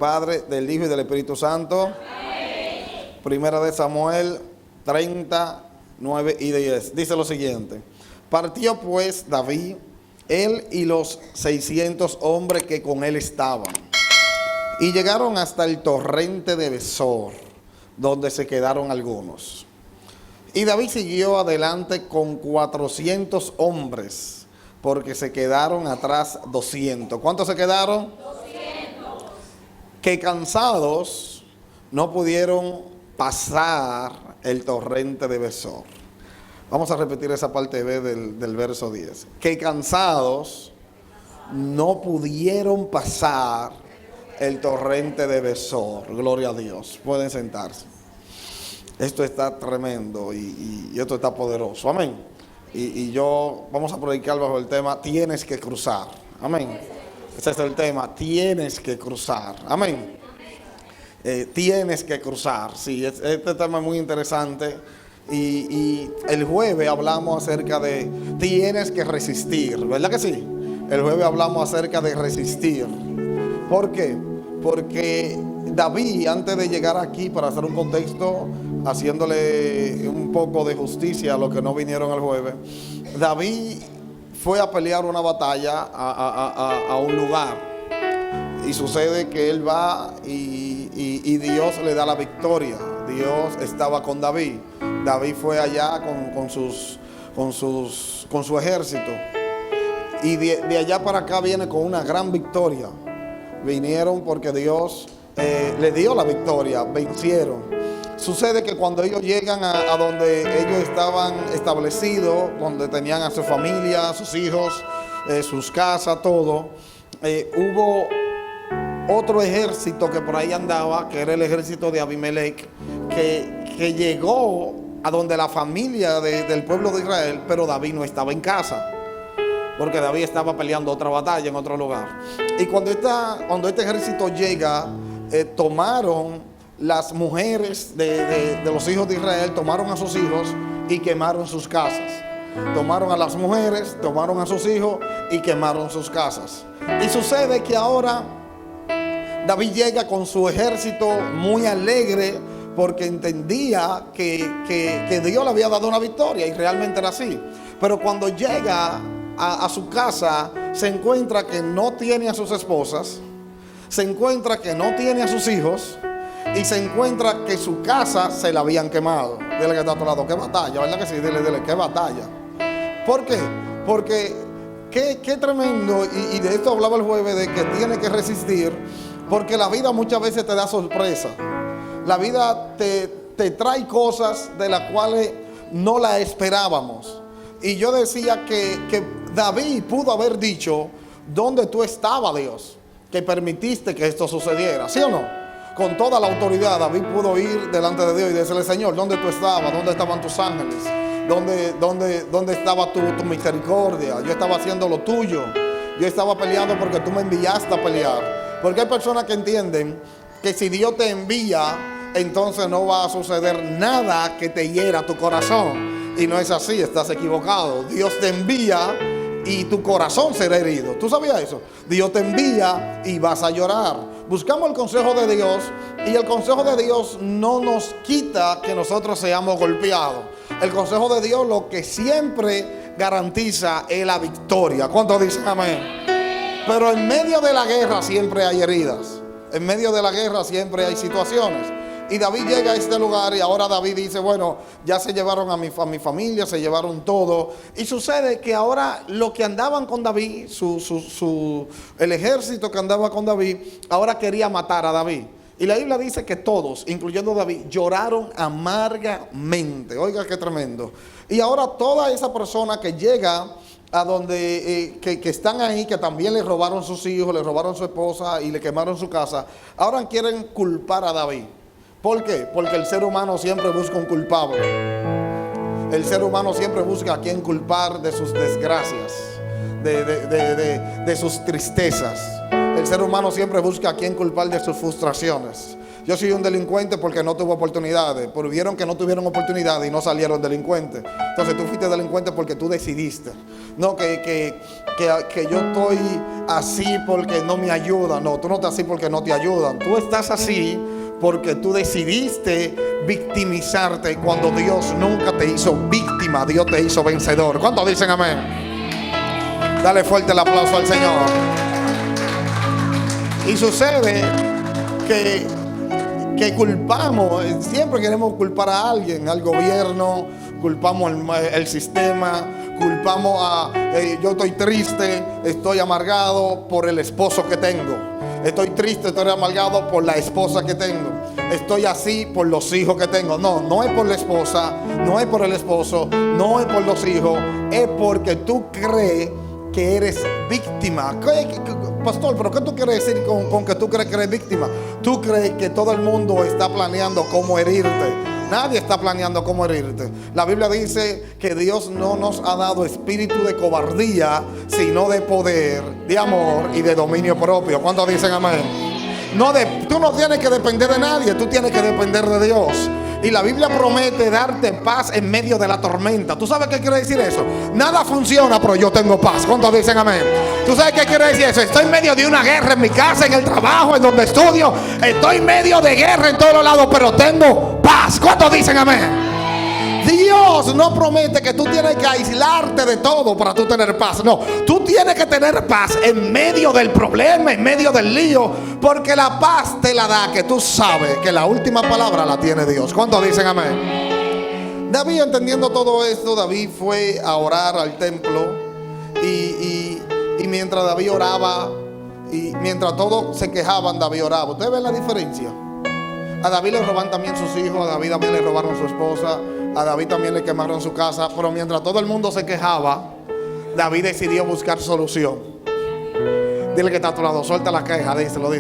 Padre, del Hijo y del Espíritu Santo. Primera de Samuel 30, 9 y 10. Dice lo siguiente: partió pues David, él y los 600 hombres que con él estaban, y llegaron hasta el torrente de Besor, donde se quedaron algunos. Y David siguió adelante con 400 hombres, porque se quedaron atrás 200. ¿Cuántos se quedaron? 200. Que cansados no pudieron pasar el torrente de Besor. Vamos a repetir esa parte B del verso 10. Que cansados no pudieron pasar el torrente de Besor. Gloria a Dios. Pueden sentarse. Esto está tremendo y esto está poderoso. Amén. Y yo vamos a predicar bajo el tema: tienes que cruzar. Amén. Ese es el tema: tienes que cruzar. Amén. Tienes que cruzar. Sí, este tema es muy interesante. Y el jueves hablamos acerca de tienes que resistir, ¿verdad que sí? El jueves hablamos acerca de resistir. ¿Por qué? Porque David, antes de llegar aquí, para hacer un contexto, haciéndole un poco de justicia a los que no vinieron el jueves, David fue a pelear una batalla a un lugar. Y sucede que él va y Dios le da la victoria. Dios estaba con David. David fue allá con su ejército. Y de allá para acá viene con una gran victoria. Vinieron porque Dios le dio la victoria, vencieron. Sucede que cuando ellos llegan a donde ellos estaban establecidos, donde tenían a su familia, a sus hijos, sus casas, todo, hubo otro ejército que por ahí andaba, que era el ejército de Abimelech, que llegó a donde la familia del pueblo de Israel, pero David no estaba en casa, porque David estaba peleando otra batalla en otro lugar. Y cuando este ejército llega, tomaron las mujeres de los hijos de Israel, tomaron a sus hijos y quemaron sus casas. Tomaron a las mujeres, tomaron a sus hijos y quemaron sus casas. Y sucede que ahora David llega con su ejército muy alegre, porque entendía que Dios le había dado una victoria, y realmente era así. Pero cuando llega a su casa, se encuentra que no tiene a sus esposas, se encuentra que no tiene a sus hijos, y se encuentra que su casa se la habían quemado. Dile que está a tu lado: qué batalla, ¿verdad que sí? Dile, qué batalla. ¿Por qué? Porque qué tremendo, y de esto hablaba el jueves, de que tiene que resistir, porque la vida muchas veces te da sorpresa. La vida te trae cosas de las cuales no la esperábamos. Y yo decía que David pudo haber dicho: ¿dónde tú estabas, Dios, que permitiste que esto sucediera? ¿Sí o no? Con toda la autoridad, David pudo ir delante de Dios y decirle: Señor, ¿dónde tú estabas? ¿Dónde estaban tus ángeles? ¿Dónde estaba tu misericordia? Yo estaba haciendo lo tuyo. Yo estaba peleando porque tú me enviaste a pelear. Porque hay personas que entienden que si Dios te envía, entonces no va a suceder nada que te hiera tu corazón. Y no es así, estás equivocado. Dios te envía y tu corazón será herido. ¿Tú sabías eso? Dios te envía y vas a llorar. Buscamos el consejo de Dios, y el consejo de Dios no nos quita que nosotros seamos golpeados. El consejo de Dios lo que siempre garantiza es la victoria. ¿Cuántos dicen amén? Pero en medio de la guerra siempre hay heridas. En medio de la guerra siempre hay situaciones. Y David llega a este lugar, y ahora David dice: bueno, ya se llevaron a mi familia, se llevaron todo. Y sucede que ahora los que andaban con David, el ejército que andaba con David, ahora quería matar a David. Y la Biblia dice que todos, incluyendo David, lloraron amargamente. Oiga qué tremendo. Y ahora toda esa persona que llega a donde que están ahí, que también le robaron sus hijos, le robaron su esposa y le quemaron su casa, ahora quieren culpar a David. ¿Por qué? Porque el ser humano siempre busca un culpable. El ser humano siempre busca a quien culpar de sus desgracias, de sus tristezas. El ser humano siempre busca a quien culpar de sus frustraciones. Yo soy un delincuente porque no tuve oportunidades. Pero vieron que no tuvieron oportunidades y no salieron delincuentes. Entonces tú fuiste delincuente porque tú decidiste. No que yo estoy así porque no me ayudan. No, tú no estás así porque no te ayudan. Tú estás así porque tú decidiste victimizarte cuando Dios nunca te hizo víctima. Dios te hizo vencedor. ¿Cuántos dicen amén? Dale fuerte el aplauso al Señor. Y sucede que culpamos, siempre queremos culpar a alguien, al gobierno, culpamos el sistema, culpamos yo estoy triste, estoy amargado por el esposo que tengo. Estoy triste, estoy amargado por la esposa que tengo. Estoy así por los hijos que tengo. No es por la esposa, no es por el esposo, no es por los hijos. Es porque tú crees que eres víctima. Pastor, ¿pero qué tú quieres decir con que tú crees que eres víctima? Tú crees que todo el mundo está planeando cómo herirte. Nadie está planeando cómo herirte. La Biblia dice que Dios no nos ha dado espíritu de cobardía, sino de poder, de amor y de dominio propio. ¿Cuántos dicen amén? Tú no tienes que depender de nadie, tú tienes que depender de Dios. Y la Biblia promete darte paz en medio de la tormenta. ¿Tú sabes qué quiere decir eso? Nada funciona, pero yo tengo paz. ¿Cuántos dicen amén? ¿Tú sabes qué quiere decir eso? Estoy en medio de una guerra en mi casa, en el trabajo, en donde estudio. Estoy en medio de guerra en todos lados, pero tengo paz. ¿Cuántos dicen amén? Dios no promete que tú tienes que aislarte de todo para tú tener paz. No, tú tienes que tener paz en medio del problema, en medio del lío, porque la paz te la da que tú sabes que la última palabra la tiene Dios. ¿Cuántos dicen amén? David, entendiendo todo esto, David fue a orar al templo y mientras David oraba y mientras todos se quejaban, David oraba. ¿Ustedes ven la diferencia? A David le roban también sus hijos, a David también le robaron su esposa, a David también le quemaron su casa. Pero mientras todo el mundo se quejaba, David decidió buscar solución. Dile que está a tu lado, suelta la queja, díselo.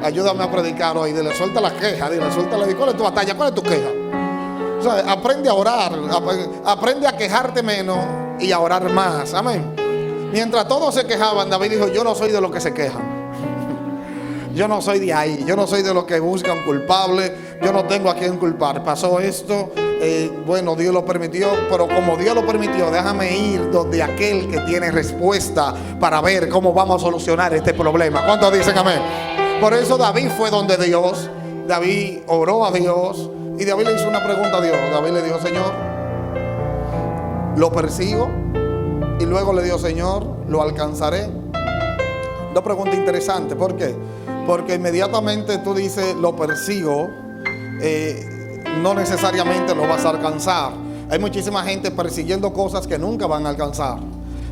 Ayúdame a predicar hoy, dile, suelta la queja, dile, suéltala. ¿Cuál es tu batalla? ¿Cuál es tu queja? O sea, aprende a orar, aprende a quejarte menos y a orar más. Amén. Mientras todos se quejaban, David dijo, yo no soy de los que se quejan. Yo no soy de ahí, yo no soy de los que buscan culpables, yo no tengo a quien culpar. Pasó esto, bueno, Dios lo permitió, pero como Dios lo permitió, déjame ir donde aquel que tiene respuesta para ver cómo vamos a solucionar este problema. ¿Cuántos dicen amén? Por eso David fue donde Dios, David oró a Dios y David le hizo una pregunta a Dios. David le dijo, Señor, lo persigo, y luego le dijo, Señor, lo alcanzaré. Dos preguntas interesantes, ¿por qué? Porque inmediatamente tú dices, lo persigo, no necesariamente lo vas a alcanzar. Hay muchísima gente persiguiendo cosas que nunca van a alcanzar.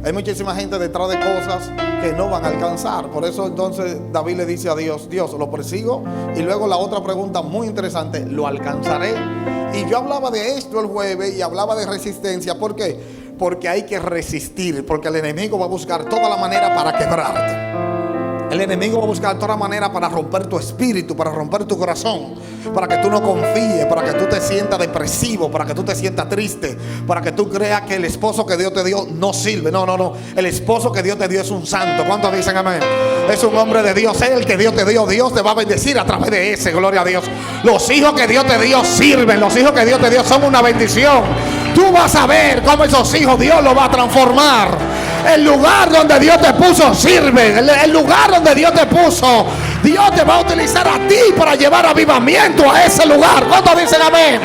Hay muchísima gente detrás de cosas que no van a alcanzar. Por eso entonces David le dice a Dios, Dios, lo persigo. Y luego la otra pregunta muy interesante, ¿lo alcanzaré? Y yo hablaba de esto el jueves y hablaba de resistencia. ¿Por qué? Porque hay que resistir, porque el enemigo va a buscar toda la manera para quebrarte. El enemigo va a buscar toda manera para romper tu espíritu, para romper tu corazón, para que tú no confíes, para que tú te sientas depresivo, para que tú te sientas triste, para que tú creas que el esposo que Dios te dio no sirve. No. El esposo que Dios te dio es un santo. ¿Cuántos dicen amén? Es un hombre de Dios, es el que Dios te dio. Dios te va a bendecir a través de ese. Gloria a Dios. Los hijos que Dios te dio sirven. Los hijos que Dios te dio son una bendición. Tú vas a ver cómo esos hijos Dios los va a transformar. El lugar donde Dios te puso sirve. El lugar donde Dios te puso, Dios te va a utilizar a ti para llevar avivamiento a ese lugar. ¿Cuántos dicen amén?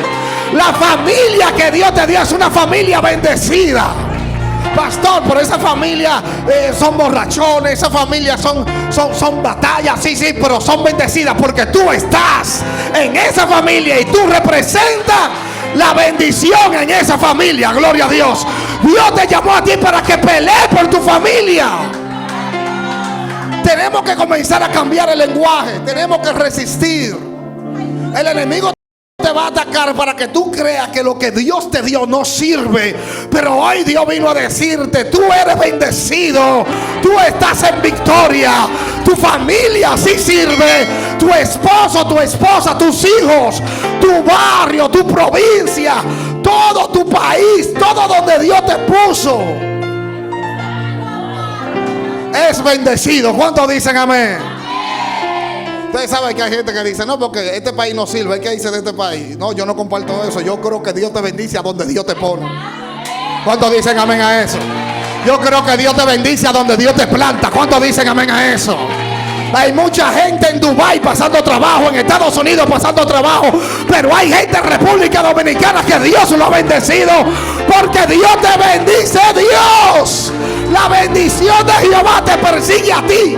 La familia que Dios te dio es una familia bendecida. Pastor, por esa familia son borrachones, esa familia son batallas, sí, pero son bendecidas porque tú estás en esa familia y tú representas la bendición en esa familia. Gloria a Dios. Dios te llamó a ti para que pelees por tu familia. Tenemos que comenzar a cambiar el lenguaje. Tenemos que resistir. El enemigo te va a atacar para que tú creas que lo que Dios te dio no sirve. Pero hoy Dios vino a decirte, tú eres bendecido, tú estás en victoria, tu familia sí sirve, tu esposo, tu esposa, tus hijos, tu barrio, tu provincia, todo tu país, todo donde Dios te puso es bendecido. ¿Cuántos dicen amén? Ustedes saben que hay gente que dice, no, porque este país no sirve. ¿Qué dice de este país? No, yo no comparto eso. Yo creo que Dios te bendice a donde Dios te pone. ¿Cuántos dicen amén a eso? Yo creo que Dios te bendice a donde Dios te planta. ¿Cuántos dicen amén a eso? Hay mucha gente en Dubái pasando trabajo, en Estados Unidos pasando trabajo, pero hay gente en República Dominicana que Dios lo ha bendecido, porque Dios te bendice. Dios, la bendición de Jehová te persigue a ti.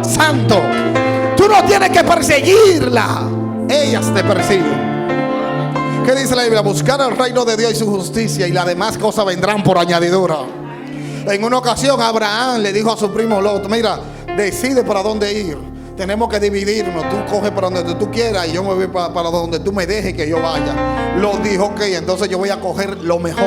Santo, tú no tienes que perseguirla, ellas te persiguen. ¿Qué dice la Biblia? Buscar el reino de Dios y su justicia, y las demás cosas vendrán por añadidura. En una ocasión Abraham le dijo a su primo Lot, mira, decide para dónde ir. Tenemos que dividirnos. Tú coges para donde tú quieras y yo me voy para donde tú me dejes que yo vaya. Lot dijo, ok, entonces yo voy a coger lo mejor.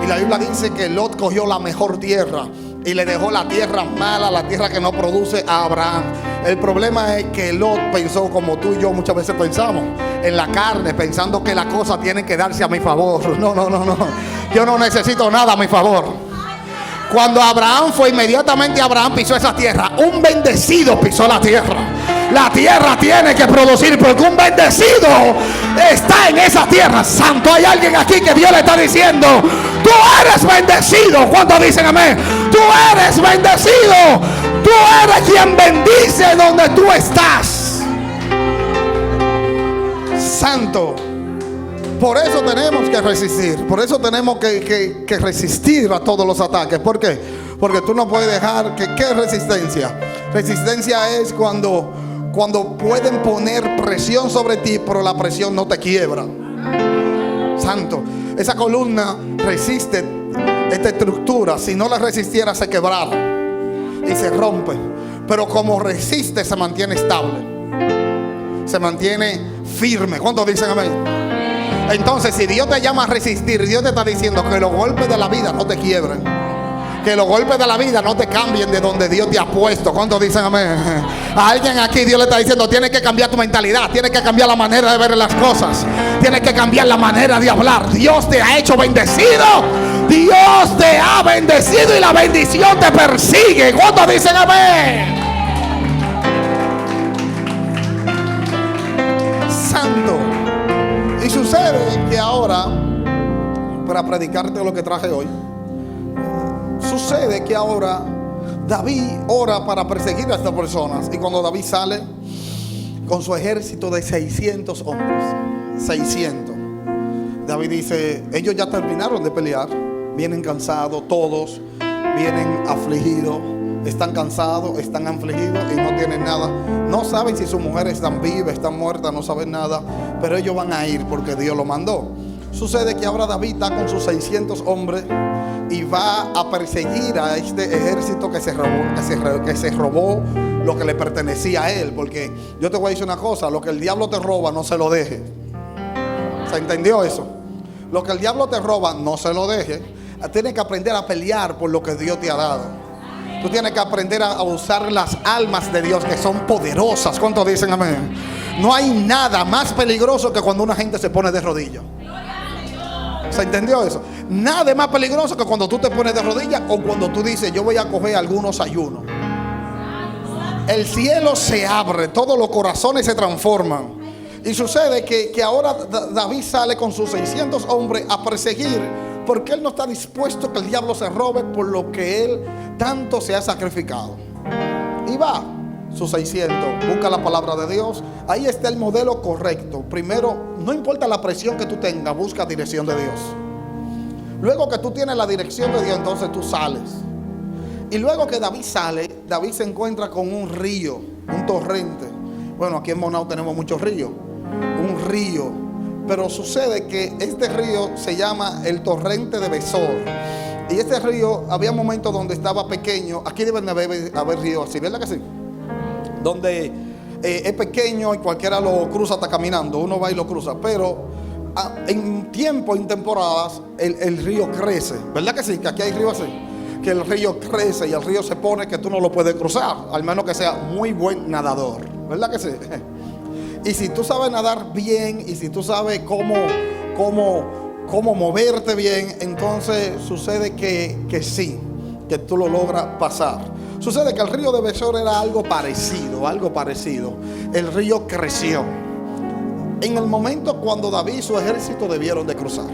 Y la Biblia dice que Lot cogió la mejor tierra y le dejó la tierra mala, la tierra que no produce, a Abraham. El problema es que Lot pensó como tú y yo muchas veces pensamos, en la carne, pensando que las cosas tienen que darse a mi favor. No. Yo no necesito nada a mi favor. Cuando Abraham fue, inmediatamente Abraham pisó esa tierra. Un bendecido pisó la tierra. La tierra tiene que producir, porque un bendecido está en esa tierra. Santo, hay alguien aquí que Dios le está diciendo, tú eres bendecido. ¿Cuántos dicen amén? Tú eres bendecido. Tú eres quien bendice donde tú estás. Santo. Por eso tenemos que resistir. Por eso tenemos que resistir a todos los ataques. ¿Por qué? Porque tú no puedes dejar que... ¿Qué es resistencia? Resistencia es cuando pueden poner presión sobre ti, pero la presión no te quiebra. Santo. Esa columna resiste esta estructura. Si no la resistiera, se quebrara y se rompe. Pero como resiste, se mantiene estable, se mantiene firme. ¿Cuántos dicen amén? Entonces, si Dios te llama a resistir, Dios te está diciendo que los golpes de la vida no te quiebren, que los golpes de la vida no te cambien de donde Dios te ha puesto. ¿Cuántos dicen amén? A alguien aquí Dios le está diciendo, tienes que cambiar tu mentalidad, tienes que cambiar la manera de ver las cosas, tienes que cambiar la manera de hablar. Dios te ha hecho bendecido, Dios te ha bendecido y la bendición te persigue. ¿Cuántos dicen amén? Santo. Y sucede que ahora, para predicarte lo que traje hoy, sucede que ahora David ora para perseguir a estas personas. Y cuando David sale con su ejército de 600 hombres, 600, David dice, ellos ya terminaron de pelear, vienen cansados, todos vienen afligidos, están cansados, están afligidos y no tienen nada. No saben si sus mujeres están vivas, están muertas, no saben nada, pero ellos van a ir porque Dios lo mandó. Sucede que ahora David está con sus 600 hombres y va a perseguir a este ejército que se robó lo que le pertenecía a él. Porque yo te voy a decir una cosa, lo que el diablo te roba, no se lo deje. ¿Se entendió eso? Lo que el diablo te roba, no se lo deje. Tienes que aprender a pelear por lo que Dios te ha dado. Tú tienes que aprender a usar las almas de Dios, que son poderosas. ¿Cuántos dicen amén? No hay nada más peligroso que cuando una gente se pone de rodillas. ¿Se entendió eso? Nada es más peligroso que cuando tú te pones de rodillas o cuando tú dices, yo voy a coger algunos ayunos. El cielo se abre, todos los corazones se transforman. Y sucede que ahora David sale con sus 600 hombres a perseguir, porque él no está dispuesto a que el diablo se robe por lo que él tanto se ha sacrificado. Y va, sus 600, busca la palabra de Dios. Ahí está el modelo correcto. Primero, no importa la presión que tú tengas, busca dirección de Dios. Luego que tú tienes la dirección de Dios, entonces tú sales. Y luego que David sale, David se encuentra con un río, un torrente. Bueno, aquí en Bonao tenemos muchos ríos. Un río. Pero sucede que este río se llama el torrente de Besor. Y este río, había momentos donde estaba pequeño. Aquí deben de haber ríos así, ¿verdad que sí? Donde es pequeño y cualquiera lo cruza, está caminando. Uno va y lo cruza. Pero en tiempo, en temporadas, el río crece. ¿Verdad que sí? Que aquí hay ríos así. Que el río crece y el río se pone que tú no lo puedes cruzar, al menos que sea muy buen nadador. ¿Verdad que sí? Y si tú sabes nadar bien y si tú sabes cómo moverte bien, entonces sucede que sí, que tú lo logras pasar. Sucede que el río de Besor era algo parecido, algo parecido. El río creció. En el momento cuando David y su ejército debieron de cruzar.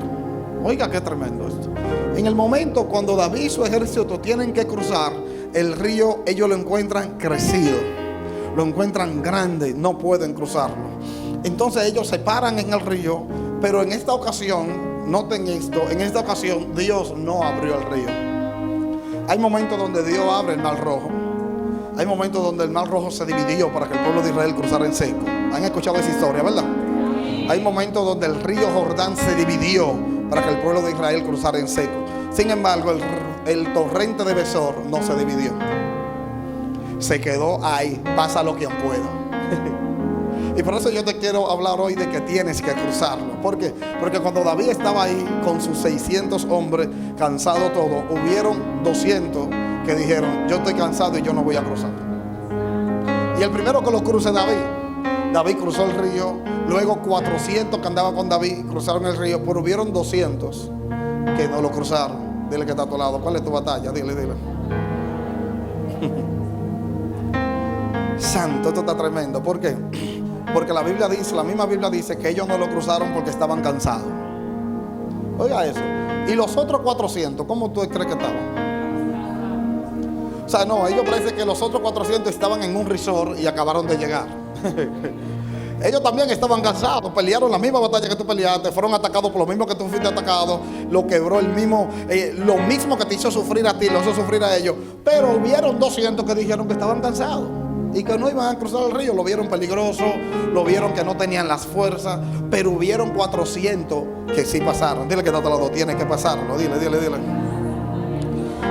Oiga, qué tremendo esto. En el momento cuando David y su ejército tienen que cruzar el río, ellos lo encuentran crecido, lo encuentran grande, no pueden cruzarlo. Entonces ellos se paran en el río, pero en esta ocasión, noten esto, en esta ocasión Dios no abrió el río. Hay momentos donde Dios abre el mar rojo. Hay momentos donde el mar rojo se dividió para que el pueblo de Israel cruzara en seco. ¿Han escuchado esa historia, verdad? Hay momentos donde el río Jordán se dividió para que el pueblo de Israel cruzara en seco. Sin embargo, el torrente de Besor no se dividió. Se quedó ahí, pásalo quien pueda. Y por eso yo te quiero hablar hoy de que tienes que cruzarlo. ¿Por qué? Porque cuando David estaba ahí con sus 600 hombres, cansado todo, hubieron 200 que dijeron: yo estoy cansado y yo no voy a cruzar. Y el primero que lo cruce David. David cruzó el río. Luego 400 que andaban con David cruzaron el río. Pero hubieron 200 que no lo cruzaron. Dile que está a tu lado: ¿cuál es tu batalla? Dile. Santo, esto está tremendo. ¿Por qué? Porque la Biblia dice, la misma Biblia dice que ellos no lo cruzaron porque estaban cansados. Oiga eso. Y los otros 400, ¿cómo tú crees que estaban? O sea, no, ellos parece que los otros 400 estaban en un resort y acabaron de llegar. Ellos también estaban cansados, pelearon la misma batalla que tú peleaste, fueron atacados por lo mismo que tú fuiste atacado, lo quebró el mismo, lo mismo que te hizo sufrir a ti, lo hizo sufrir a ellos. Pero hubieron 200 que dijeron que estaban cansados y que no iban a cruzar el río. Lo vieron peligroso, lo vieron que no tenían las fuerzas, pero hubieron 400 que sí pasaron. Dile que está a tu lado: tiene que pasarlo, dile.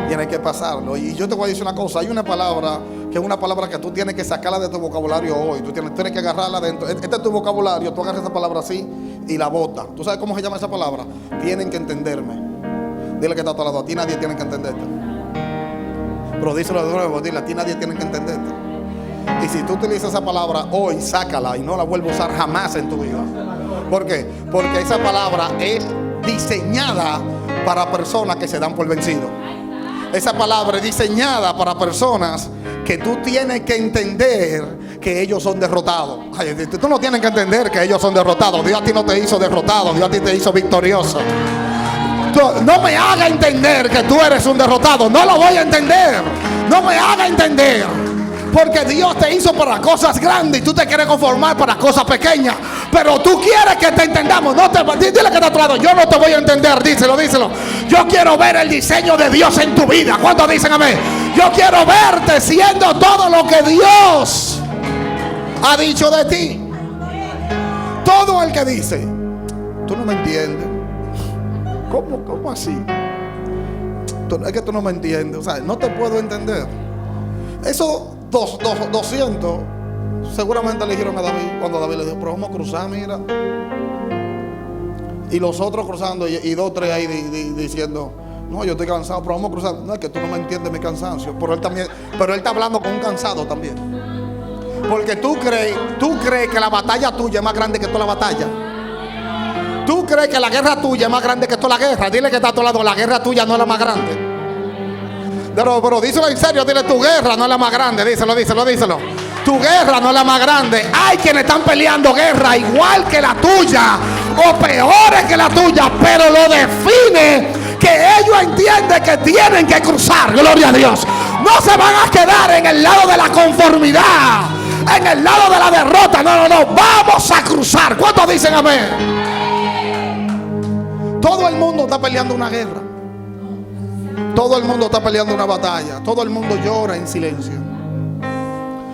Tiene que pasarlo. Y yo te voy a decir una cosa: hay una palabra que es una palabra que tú tienes que sacarla de tu vocabulario hoy. Tú tienes que agarrarla dentro. Este es tu vocabulario. Tú agarras esa palabra así y la botas. ¿Tú sabes cómo se llama esa palabra? Tienen que entenderme. Dile que está a tu lado: a ti nadie tiene que entenderte. Pero díselo de nuevo, dile: a ti nadie tiene que entenderte. Y si tú utilizas esa palabra hoy, sácala y no la vuelvas a usar jamás en tu vida. ¿Por qué? Porque esa palabra es diseñada para personas que se dan por vencidos. Esa palabra es diseñada para personas que tú tienes que entender que ellos son derrotados. Ay, tú no tienes que entender que ellos son derrotados. Dios a ti no te hizo derrotado, Dios a ti te hizo victorioso. No me haga entender que tú eres un derrotado. No lo voy a entender. No me haga entender. Porque Dios te hizo para cosas grandes y tú te quieres conformar para cosas pequeñas. Pero tú quieres que te entendamos. Dile que está a tu lado: yo no te voy a entender. Díselo. Yo quiero ver el diseño de Dios en tu vida. ¿Cuántos dicen amén? Yo quiero verte siendo todo lo que Dios ha dicho de ti. Todo el que dice: tú no me entiendes. ¿Cómo así? Es que tú no me entiendes. O sea, no te puedo entender. Esos 200 seguramente le dijeron a David, cuando David le dijo: pero vamos a cruzar, mira. Y los otros cruzando, y 2 o 3 ahí diciendo: no, yo estoy cansado, pero vamos a cruzar. No, es que tú no me entiendes mi cansancio. Pero él está hablando con un cansado también. Porque tú crees que la batalla tuya es más grande que toda la batalla. Tú crees que la guerra tuya es más grande que toda la guerra. Dile que está a tu lado: la guerra tuya no es la más grande. Pero díselo en serio, dile: tu guerra no es la más grande. Díselo. Tu guerra no es la más grande. Hay quienes están peleando guerra igual que la tuya o peores que la tuya, pero lo define que ellos entienden que tienen que cruzar. Gloria a Dios. No se van a quedar en el lado de la conformidad, en el lado de la derrota. No. Vamos a cruzar. ¿Cuántos dicen amén? Todo el mundo está peleando una guerra. Todo el mundo está peleando una batalla. Todo el mundo llora en silencio.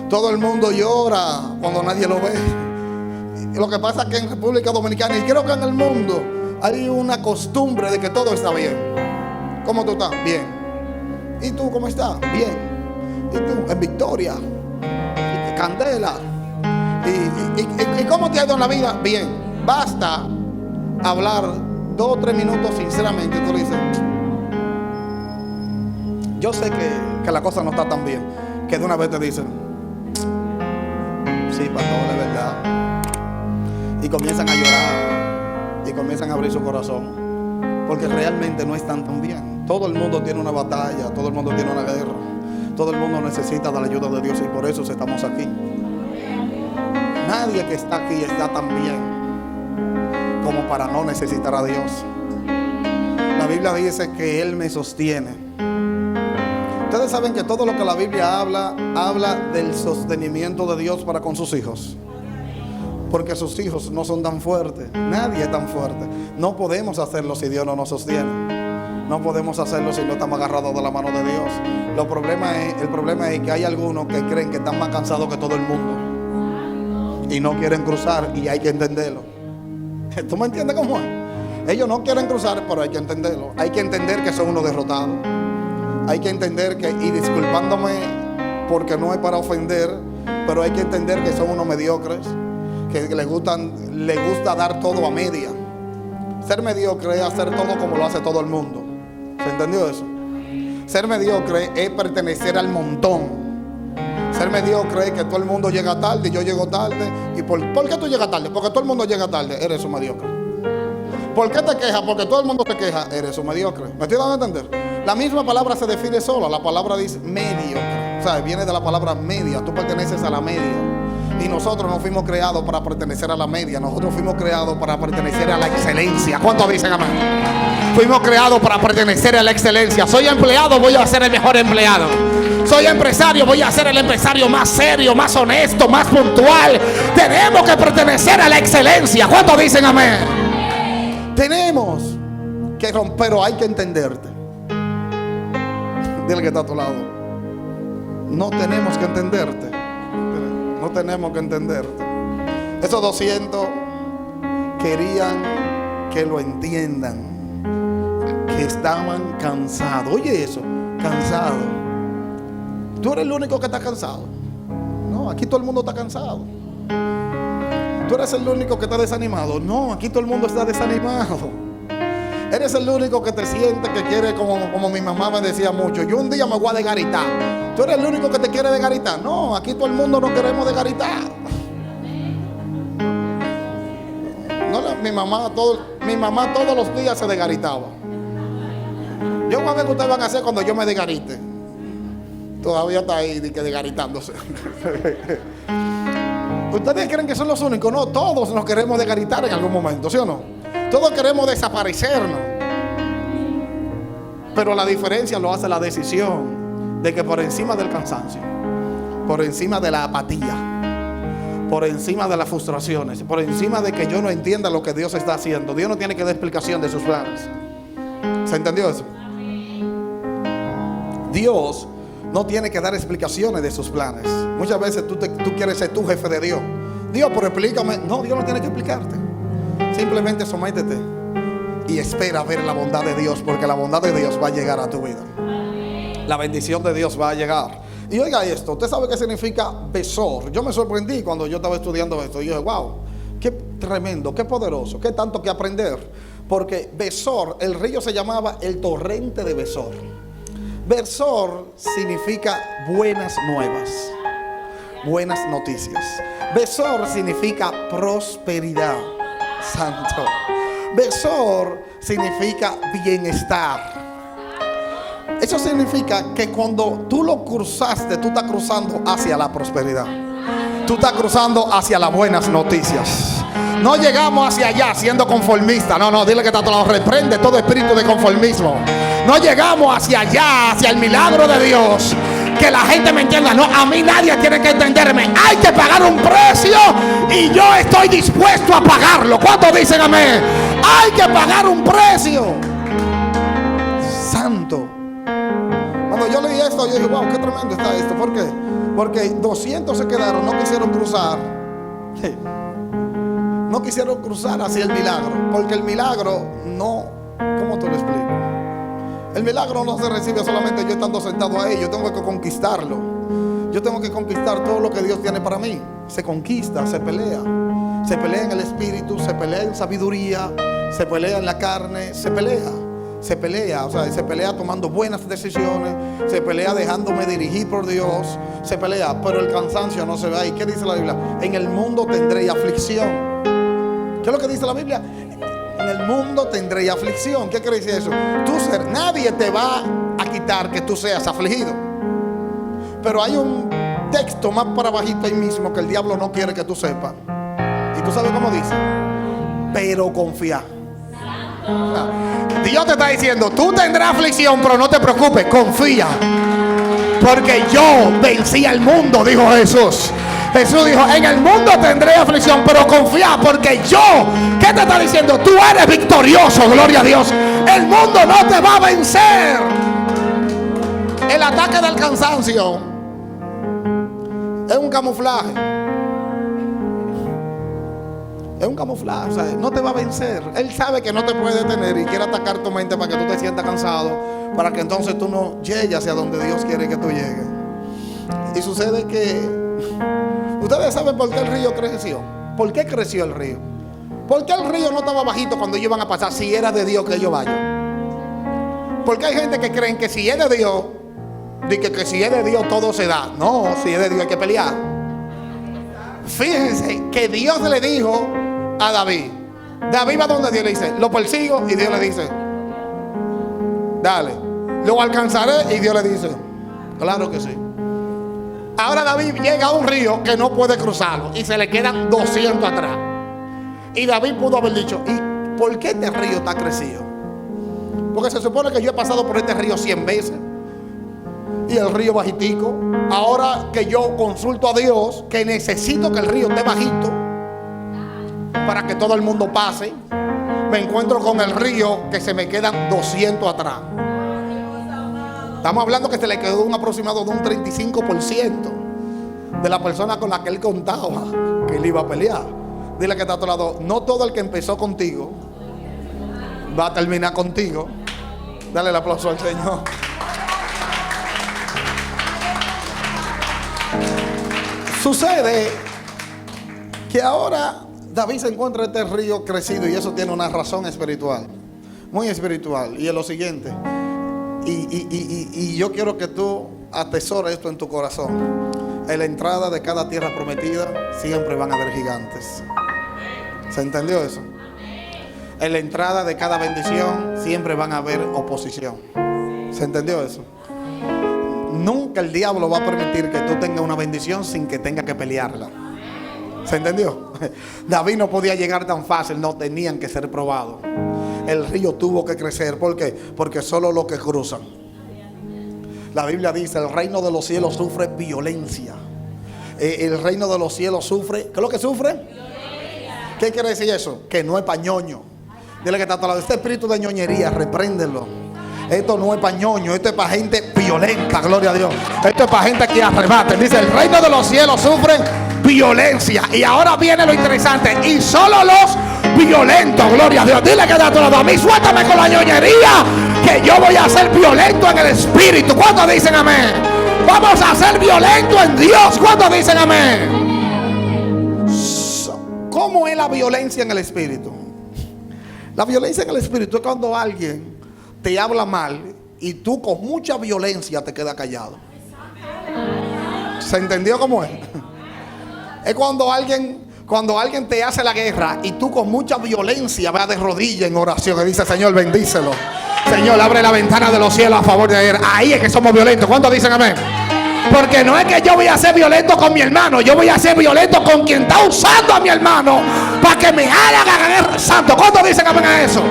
Todo el mundo llora cuando nadie lo ve. Lo que pasa es que en República Dominicana, y creo que en el mundo, hay una costumbre de que todo está bien. ¿Cómo tú estás? Bien. ¿Y tú cómo estás? Bien. ¿Y tú? En victoria. Candela. ¿Y cómo te ha ido en la vida? Bien. Basta hablar 2 o 3 minutos sinceramente. Tú le dices: yo sé que la cosa no está tan bien. Que de una vez te dicen: sí, pastor, es verdad. Y comienzan a llorar y comienzan a abrir su corazón, porque realmente no están tan bien. Todo el mundo tiene una batalla, todo el mundo tiene una guerra. Todo el mundo necesita de la ayuda de Dios y por eso estamos aquí. Nadie que está aquí está tan bien como para no necesitar a Dios. La Biblia dice que Él me sostiene. Ustedes saben que todo lo que la Biblia habla del sostenimiento de Dios para con sus hijos. Porque sus hijos no son tan fuertes. Nadie es tan fuerte. No podemos hacerlo si Dios no nos sostiene. No podemos hacerlo si no estamos agarrados de la mano de Dios. El problema es que hay algunos que creen que están más cansados que todo el mundo y no quieren cruzar, y hay que entenderlo. ¿Tú me entiendes cómo es? Ellos no quieren cruzar, pero hay que entenderlo. Hay que entender que son unos derrotados. Hay que entender que, y disculpándome porque no es para ofender, pero hay que entender que son unos mediocres, que les gusta dar todo a media. Ser mediocre es hacer todo como lo hace todo el mundo. ¿Se entendió eso? Ser mediocre es pertenecer al montón. Ser mediocre es que todo el mundo llega tarde y yo llego tarde. ¿Y por qué tú llegas tarde? Porque todo el mundo llega tarde. Eres un mediocre. ¿Por qué te quejas? Porque todo el mundo te queja. Eres un mediocre. ¿Me estoy dando a entender? La misma palabra se define sola. La palabra dice mediocre. O sea, viene de la palabra media. Tú perteneces a la media. Y nosotros no fuimos creados para pertenecer a la media. Nosotros fuimos creados para pertenecer a la excelencia. ¿Cuántos dicen amén? Fuimos creados para pertenecer a la excelencia. Soy empleado, voy a ser el mejor empleado. Soy empresario, voy a ser el empresario más serio, más honesto, más puntual. Tenemos que pertenecer a la excelencia. ¿Cuántos dicen amén? Tenemos que romper, pero hay que entenderte. Dile que está a tu lado. No tenemos que entenderte. No tenemos que entenderte. Esos 200 querían que lo entiendan, que estaban cansados. Oye eso, cansado. Tú eres el único que está cansado. No, aquí todo el mundo está cansado. Tú eres el único que está desanimado. No, aquí todo el mundo está desanimado. Eres el único que te siente que quiere, como mi mamá me decía mucho, yo un día me voy a desgaritar. Tú eres el único que te quiere desgaritar. No, aquí todo el mundo no queremos desgaritar. No, mi mamá todos los días se desgaritaba. Yo voy a ver qué ustedes van a hacer cuando yo me desgarite. Todavía está ahí desgaritándose. ¿Ustedes creen que son los únicos? No, todos nos queremos desgaritar en algún momento, ¿sí o no? Todos queremos desaparecernos. Pero la diferencia lo hace la decisión de que por encima del cansancio, por encima de la apatía, por encima de las frustraciones, por encima de que yo no entienda lo que Dios está haciendo, Dios no tiene que dar explicación de sus planes. ¿Se entendió eso? Dios no tiene que dar explicaciones de sus planes. Muchas veces tú quieres ser tu jefe de Dios. Dios, pero explícame. No, Dios no tiene que explicarte. Simplemente sométete y espera ver la bondad de Dios, porque la bondad de Dios va a llegar a tu vida. La bendición de Dios va a llegar. Y oiga esto, ¿usted sabe qué significa besor? Yo me sorprendí cuando yo estaba estudiando esto. Y yo dije, wow, qué tremendo, qué poderoso, qué tanto que aprender. Porque Besor, el río se llamaba el torrente de Besor. Besor significa buenas nuevas, buenas noticias. Besor significa prosperidad. Santo. Besor significa bienestar. Eso significa que cuando tú lo cruzaste, tú estás cruzando hacia la prosperidad. Tú estás cruzando hacia las buenas noticias. No llegamos hacia allá siendo conformistas. No, dile que está a tu lado. Reprende todo espíritu de conformismo. No llegamos hacia allá, hacia el milagro de Dios. Que la gente me entienda. No, a mí nadie tiene que entenderme. Hay que pagar un precio y yo estoy dispuesto a pagarlo. ¿Cuántos dicen amén? Hay que pagar un precio. Santo. Cuando yo leí esto, yo dije, wow, qué tremendo está esto. ¿Por qué? Porque 200 se quedaron, no quisieron cruzar. No quisieron cruzar hacia el milagro. Porque el milagro no, ¿cómo te lo explico? El milagro no se recibe solamente yo estando sentado ahí. Yo tengo que conquistarlo. Yo tengo que conquistar todo lo que Dios tiene para mí. Se conquista, se pelea. Se pelea en el espíritu, se pelea en sabiduría, se pelea en la carne, se pelea. Se pelea, o sea, se pelea tomando buenas decisiones, se pelea dejándome dirigir por Dios, se pelea, pero el cansancio no se ve ahí. ¿Qué dice la Biblia? En el mundo tendréis aflicción. ¿Qué es lo que dice la Biblia? En el mundo tendréis aflicción. ¿Qué quiere decir eso? Nadie te va a quitar que tú seas afligido. Pero hay un texto más para bajito ahí mismo que el diablo no quiere que tú sepas. ¿Y tú sabes cómo dice? Pero confía. Dios te está diciendo, tú tendrás aflicción, pero no te preocupes, confía. Porque yo vencí al mundo, dijo Jesús. Jesús dijo, en el mundo tendré aflicción, pero confía, porque yo, ¿qué te está diciendo? Tú eres victorioso, gloria a Dios. El mundo no te va a vencer. El ataque del cansancio es un camuflaje. Es un camuflaje, o sea, no te va a vencer. Él sabe que no te puede detener y quiere atacar tu mente para que tú te sientas cansado, para que entonces tú no llegues hacia donde Dios quiere que tú llegues. Y sucede que ustedes saben por qué el río creció. ¿Por qué creció el río? ¿Por qué el río no estaba bajito cuando ellos iban a pasar si era de Dios que ellos vayan? Porque hay gente que creen que si es de Dios, que si es de Dios todo se da. No, si es de Dios hay que pelear. Fíjense que Dios le dijo a David. David va donde Dios le dice, lo persigo, y Dios le dice, dale, lo alcanzaré, y Dios le dice, claro que sí. Ahora David llega a un río que no puede cruzarlo y se le quedan 200 atrás. Y David pudo haber dicho, ¿y por qué este río está crecido? Porque se supone que yo he pasado por este río 100 veces y el río bajitico. Ahora que yo consulto a Dios que necesito que el río esté bajito para que todo el mundo pase, me encuentro con el río que se me quedan 200 atrás. Estamos hablando que se le quedó un aproximado de un 35% de la persona con la que él contaba que él iba a pelear. Dile que está a tu lado, no todo el que empezó contigo va a terminar contigo. Dale el aplauso al Señor. Sucede que ahora David se encuentra en este río crecido, y eso tiene una razón espiritual, muy espiritual, y es lo siguiente. Y yo quiero que tú atesores esto en tu corazón. En la entrada de cada tierra prometida siempre van a haber gigantes. ¿Se entendió eso? En la entrada de cada bendición siempre van a haber oposición. ¿Se entendió eso? Nunca el diablo va a permitir que tú tengas una bendición sin que tenga que pelearla. ¿Se entendió? David no podía llegar tan fácil, no, tenían que ser probados. El río tuvo que crecer. ¿Por qué? Porque solo los que cruzan. La Biblia dice, el reino de los cielos sufre violencia. El reino de los cielos sufre, ¿qué es lo que sufre? Violencia. ¿Qué quiere decir eso? Que no es pañoño. Dile que está a tu lado, este espíritu de ñoñería, repréndelo. Esto no es para ñoño, esto es para gente violenta, gloria a Dios. Esto es para gente que arrebate. Dice, el reino de los cielos sufre violencia. Y ahora viene lo interesante. Y solo los violentos, gloria a Dios. Dile que está a tu lado, a mí suéltame con la ñoñería, que yo voy a ser violento en el espíritu. ¿Cuántos dicen amén? Vamos a ser violentos en Dios. ¿Cuántos dicen amén? ¿Cómo es la violencia en el espíritu? La violencia en el espíritu es cuando alguien te habla mal y tú con mucha violencia te quedas callado. ¿Se entendió cómo es? Es cuando alguien te hace la guerra y tú con mucha violencia vas de rodillas en oración y dices, Señor, bendícelo. Señor, abre la ventana de los cielos a favor de él. Ahí es que somos violentos. ¿Cuántos dicen amén? Porque no es que yo voy a ser violento con mi hermano, yo voy a ser violento con quien está usando a mi hermano para que me haga la guerra. Santo, ¿cuántos dicen amén a eso?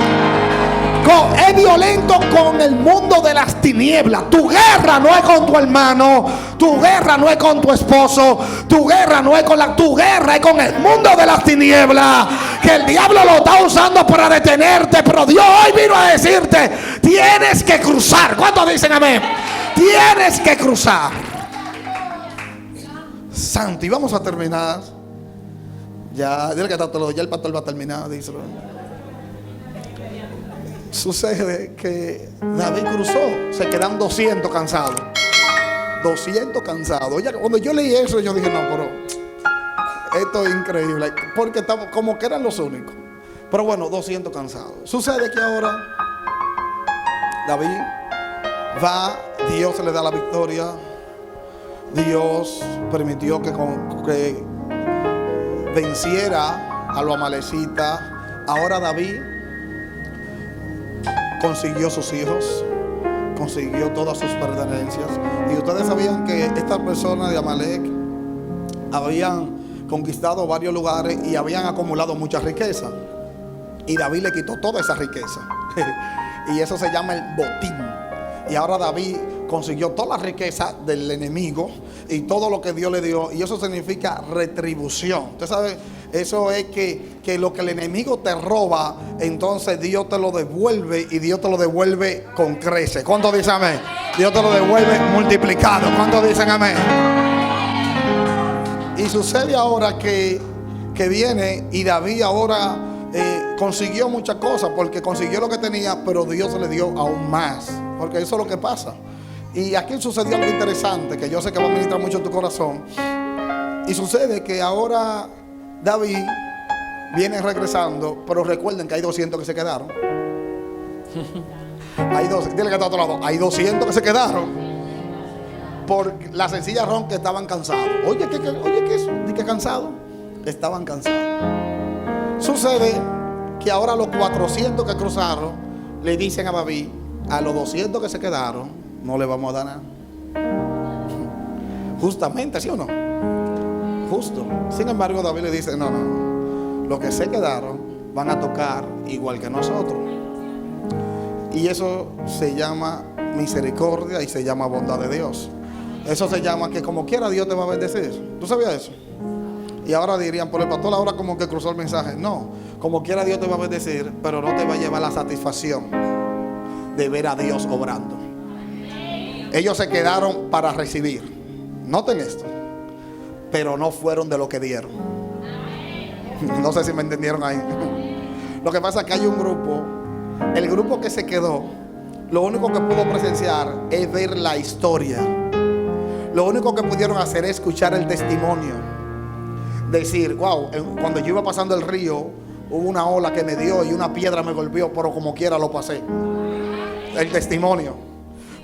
Es violento con el mundo de las tinieblas. Tu guerra no es con tu hermano, tu guerra no es con tu esposo, tu guerra no es con tu guerra es con el mundo de las tinieblas, que el diablo lo está usando para detenerte. Pero Dios hoy vino a decirte, tienes que cruzar. ¿Cuántos dicen amén? Tienes que cruzar. Santo, y vamos a terminar. Ya, dile que ya el pastor va a terminar, díselo. Sucede que David cruzó, se quedan 200 cansados. 200 cansados. Oye, cuando yo leí eso, yo dije, no, pero esto es increíble. Porque estamos, como que eran los únicos. Pero bueno, 200 cansados. Sucede que ahora David va, Dios le da la victoria. Dios permitió que venciera a los amalecitas. Ahora David consiguió sus hijos, consiguió todas sus pertenencias. Y ustedes sabían que estas personas de Amalek habían conquistado varios lugares y habían acumulado mucha riqueza. Y David le quitó toda esa riqueza. Y eso se llama el botín. Y ahora David consiguió toda la riqueza del enemigo y todo lo que Dios le dio. Y eso significa retribución. Usted sabe, eso es que lo que el enemigo te roba, entonces Dios te lo devuelve, y Dios te lo devuelve con creces. ¿Cuántos dicen amén? Dios te lo devuelve multiplicado. ¿Cuántos dicen amén? Y sucede ahora que viene, y David ahora consiguió muchas cosas, porque consiguió lo que tenía, pero Dios le dio aún más, porque eso es lo que pasa. Y aquí sucedió algo interesante, que yo sé que va a ministrar mucho tu corazón. Y sucede que ahora David viene regresando, pero recuerden que hay 200 que se quedaron. Dile que está a otro lado. Hay 200 que se quedaron por la sencilla razón que estaban cansados. Oye, ¿qué es? ¿De qué cansado? Estaban cansados. Sucede que ahora los 400 que cruzaron le dicen a David: a los 200 que se quedaron no le vamos a dar nada. Justamente, ¿sí o no? Justo. Sin embargo, David le dice: no, los que se quedaron van a tocar igual que nosotros. Y eso se llama misericordia y se llama bondad de Dios. Eso se llama que como quiera Dios te va a bendecir. ¿Tú sabías eso? Y ahora dirían: por el pastor ahora como que cruzó el mensaje. No, como quiera Dios te va a bendecir, pero no te va a llevar la satisfacción de ver a Dios obrando. Ellos se quedaron para recibir. Noten esto. Pero no fueron de lo que dieron. No sé si me entendieron ahí. Lo que pasa es que hay un grupo. El grupo que se quedó, lo único que pudo presenciar es ver la historia. Lo único que pudieron hacer es escuchar el testimonio. Decir: wow, cuando yo iba pasando el río, hubo una ola que me dio y una piedra me golpeó, pero como quiera lo pasé. El testimonio.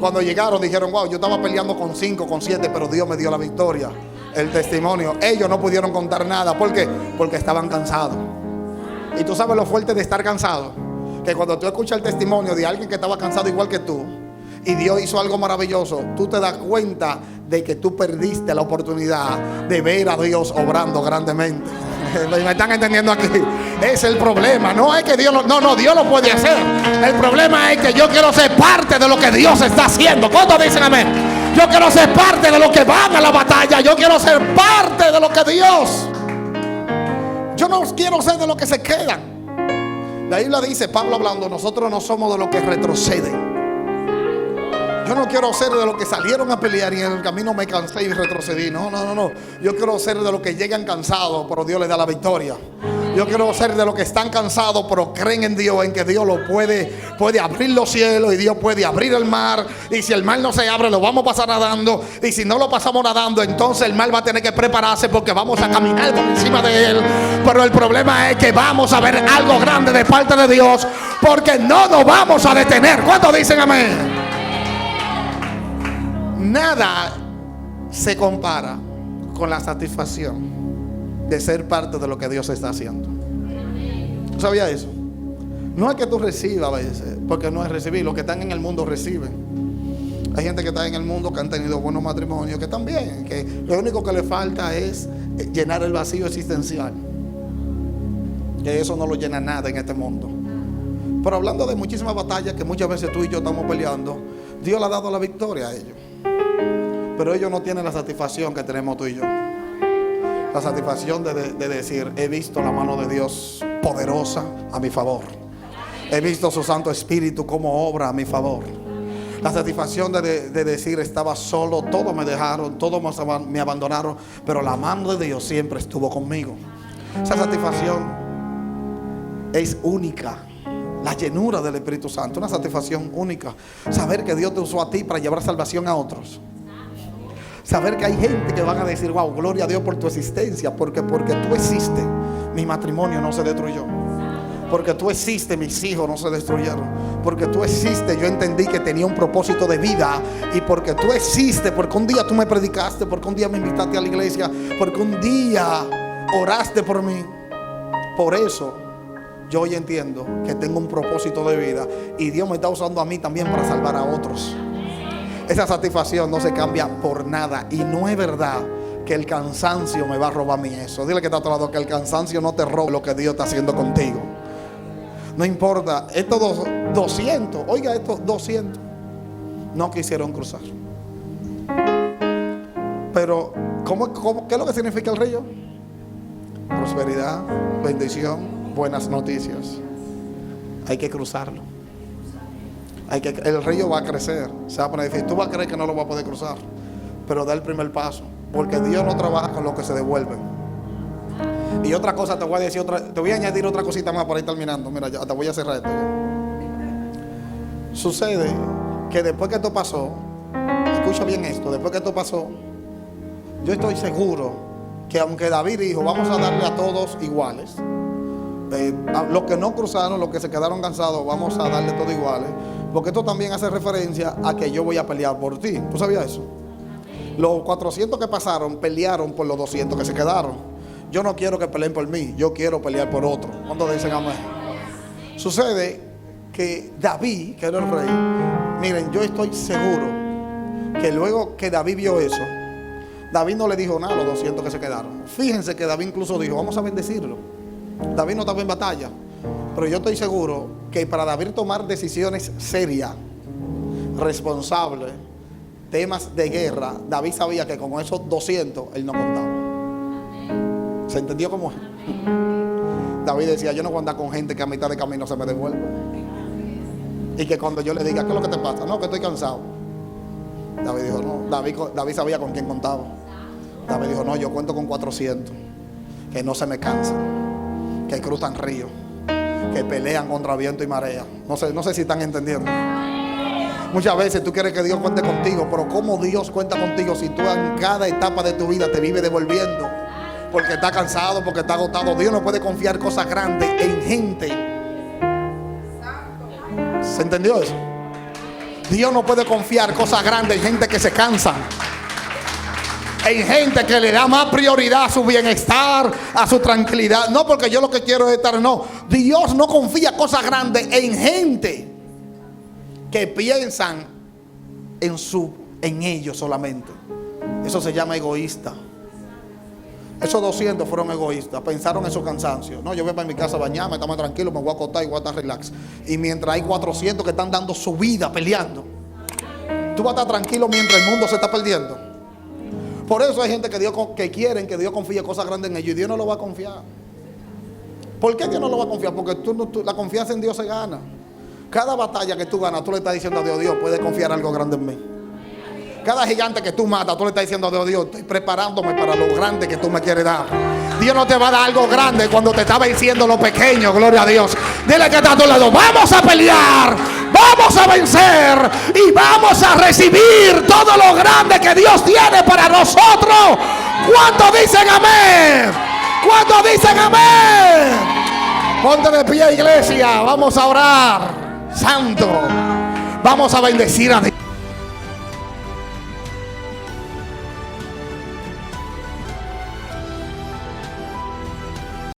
Cuando llegaron dijeron: wow, yo estaba peleando con 5, con 7, pero Dios me dio la victoria. El testimonio. Ellos no pudieron contar nada. ¿Por qué? Porque estaban cansados. Y tú sabes lo fuerte de estar cansado, que cuando tú escuchas el testimonio de alguien que estaba cansado igual que tú, y Dios hizo algo maravilloso, tú te das cuenta de que tú perdiste la oportunidad de ver a Dios obrando grandemente. ¿Me están entendiendo aquí? Es el problema. No es que Dios no, Dios lo puede hacer. El problema es que yo quiero ser parte de lo que Dios está haciendo. ¿Cuántos dicen amén? Yo quiero ser parte de lo que van a la batalla. Yo quiero ser parte de lo que Dios. Yo no quiero ser de lo que se quedan. La Biblia dice, Pablo hablando: nosotros no somos de los que retroceden. Yo no quiero ser de los que salieron a pelear y en el camino me cansé y retrocedí. No. Yo quiero ser de los que llegan cansados, pero Dios les da la victoria. Yo quiero ser de los que están cansados, pero creen en Dios, en que Dios lo puede abrir los cielos y Dios puede abrir el mar. Y si el mar no se abre, lo vamos a pasar nadando. Y si no lo pasamos nadando, entonces el mar va a tener que prepararse, porque vamos a caminar por encima de él. Pero el problema es que vamos a ver algo grande de parte de Dios, porque no nos vamos a detener. ¿Cuántos dicen amén? Nada se compara con la satisfacción de ser parte de lo que Dios está haciendo. ¿Tú sabías eso? No es que tú recibas a veces, porque no es recibir. Los que están en el mundo reciben. Hay gente que está en el mundo que han tenido buenos matrimonios, que están bien, que lo único que le falta es llenar el vacío existencial, que eso no lo llena nada en este mundo. Pero hablando de muchísimas batallas que muchas veces tú y yo estamos peleando, Dios le ha dado la victoria a ellos. Pero ellos no tienen la satisfacción que tenemos tú y yo. La satisfacción de decir: he visto la mano de Dios poderosa a mi favor. He visto su Santo Espíritu como obra a mi favor. La satisfacción de decir: estaba solo, todos me dejaron, todos me abandonaron, pero la mano de Dios siempre estuvo conmigo. Esa satisfacción es única. La llenura del Espíritu Santo, una satisfacción única. Saber que Dios te usó a ti para llevar salvación a otros. Saber que hay gente que van a decir: wow, gloria a Dios por tu existencia, porque tú existes, mi matrimonio no se destruyó. Porque tú existes, mis hijos no se destruyeron. Porque tú existes, yo entendí que tenía un propósito de vida. Y porque tú existes, porque un día tú me predicaste, porque un día me invitaste a la iglesia, porque un día oraste por mí. Por eso yo hoy entiendo que tengo un propósito de vida, y Dios me está usando a mí también para salvar a otros. Esa satisfacción no se cambia por nada. Y no es verdad que el cansancio me va a robar a mí eso. Dile que está a otro lado, que el cansancio no te roba lo que Dios está haciendo contigo. No importa, estos 200, oiga, estos 200 no quisieron cruzar. Pero ¿qué es lo que significa el río? Prosperidad, bendición, buenas noticias. Hay que cruzarlo. El río va a crecer, se va a poner difícil. Tú vas a creer que no lo vas a poder cruzar, pero da el primer paso, porque Dios no trabaja con lo que se devuelven. Y otra cosa te voy a decir, te voy a añadir otra cosita más para ir terminando. Mira, ya te voy a cerrar esto. Sucede que después que esto pasó, escucha bien esto, después que esto pasó, yo estoy seguro que aunque David dijo, vamos a darle a todos iguales, los que no cruzaron, los que se quedaron cansados, vamos a darle todo iguales, porque esto también hace referencia a que yo voy a pelear por ti. ¿Tú sabías eso? Los 400 que pasaron pelearon por los 200 que se quedaron. Yo no quiero que peleen por mí, yo quiero pelear por otro. ¿Cuántos dicen amén? Sucede que David, que era el rey, miren, yo estoy seguro que luego que David vio eso, David no le dijo nada a los 200 que se quedaron. Fíjense que David incluso dijo, vamos a bendecirlo. David no estaba en batalla, pero yo estoy seguro que para David tomar decisiones serias, responsables, temas de guerra, David sabía que con esos 200 él no contaba. ¿Se entendió cómo es? David decía, yo no voy a andar con gente que a mitad de camino se me devuelve. Y que cuando yo le diga, ¿qué es lo que te pasa? No, que estoy cansado. David dijo, no. David sabía con quién contaba. David dijo, no, yo cuento con 400 que no se me cansan, que cruzan ríos, que pelean contra viento y marea. No sé si están entendiendo. Muchas veces tú quieres que Dios cuente contigo, pero ¿cómo Dios cuenta contigo si tú en cada etapa de tu vida te vives devolviendo? Porque está cansado, porque está agotado. Dios no puede confiar cosas grandes en gente. ¿Se entendió eso? Dios no puede confiar cosas grandes en gente que se cansa, en gente que le da más prioridad a su bienestar, a su tranquilidad. No porque yo lo que quiero es estar, no. Dios no confía cosas grandes en gente que piensan en ellos solamente. Eso se llama egoísta. Esos 200 fueron egoístas, pensaron en su cansancio. No, yo voy para mi casa a bañarme, estamos tranquilos, me voy a acostar y voy a estar relax. Y mientras hay 400 que están dando su vida peleando, tú vas a estar tranquilo mientras el mundo se está perdiendo. Por eso hay gente que quieren que Dios confíe cosas grandes en ellos, y Dios no lo va a confiar. ¿Por qué Dios no lo va a confiar? Porque la confianza en Dios se gana. Cada batalla que tú ganas, tú le estás diciendo a Dios, Dios, puedes confiar algo grande en mí. Cada gigante que tú matas, tú le estás diciendo a Dios, Dios, estoy preparándome para lo grande que tú me quieres dar. Dios no te va a dar algo grande cuando te está venciendo lo pequeño, gloria a Dios. Dile que está a tu lado, vamos a pelear, vamos a vencer y vamos a recibir todo lo grande que Dios tiene para nosotros. ¿Cuántos dicen amén? ¿Cuántos dicen amén? Ponte de pie, iglesia, vamos a orar. Santo, vamos a bendecir a Dios.